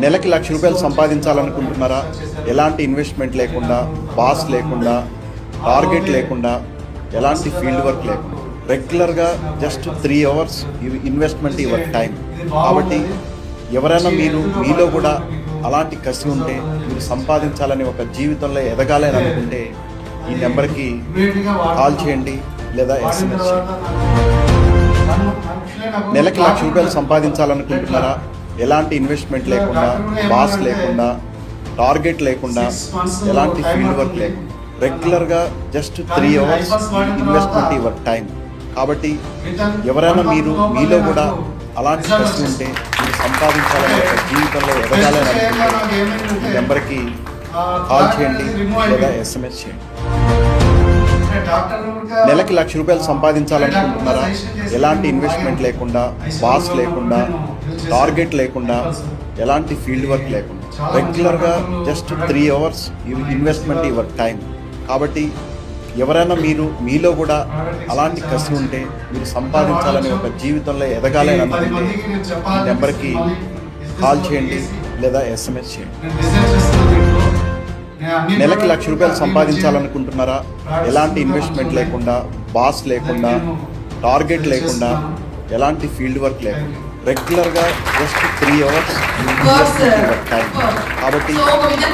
నెలకి ₹1,00,000 సంపాదించాలనుకుంటున్నారా? ఎలాంటి ఇన్వెస్ట్మెంట్ లేకుండా, బాస్ లేకుండా, టార్గెట్ లేకుండా, ఎలాంటి ఫీల్డ్ వర్క్ లేకుండా రెగ్యులర్గా just 3 hours investment your time. కాబట్టి ఎవరైనా మీలో కూడా అలాంటి కసి ఉంటే, మీరు సంపాదించాలని, ఒక జీవితంలో ఎదగాలని అనుకుంటే ఈ నెంబర్కి కాల్ చేయండి లేదా SMS చేయండి. నెలకి ₹1,00,000 సంపాదించాలనుకుంటున్నారా? ఎలాంటి ఇన్వెస్ట్మెంట్ లేకుండా, బాస్ లేకుండా, టార్గెట్ లేకుండా, ఎలాంటి ఫీల్డ్ వర్క్ లేకుండా రెగ్యులర్గా just 3 hours investment your time. కాబట్టి ఎవరైనా మీలో కూడా అలాంటి కసి ఉంటే, మీరు సంపాదించాలని, ఒక జీవితంలో ఎదగాలని అనుకుంటే ఈ నెంబర్కి కాల్ చేయండి లేదా SMS చేయండి. నెలకి ₹1,00,000 సంపాదించాలనుకుంటున్నారా? ఎలాంటి ఇన్వెస్ట్మెంట్ లేకుండా, బాస్ లేకుండా, టార్గెట్ లేకుండా, ఎలాంటి ఫీల్డ్ వర్క్ లేకుండా రెగ్యులర్గా just 3 hours investment your time. కాబట్టి ఎవరైనా మీలో కూడా అలాంటి కసి ఉంటే, మీరు సంపాదించాలని, ఒక జీవితంలో ఎదగాలని అనుకుంటే ఈ నెంబర్కి కాల్ చేయండి లేదా SMS చేయండి. నెలకి ₹1,00,000 సంపాదించాలనుకుంటున్నారా? ఎలాంటి ఇన్వెస్ట్మెంట్ లేకుండా, బాస్ లేకుండా, టార్గెట్ లేకుండా, ఎలాంటి ఫీల్డ్ వర్క్ లేకుండా రెగ్యులర్గా just 3 hours investment your time. కాబట్టి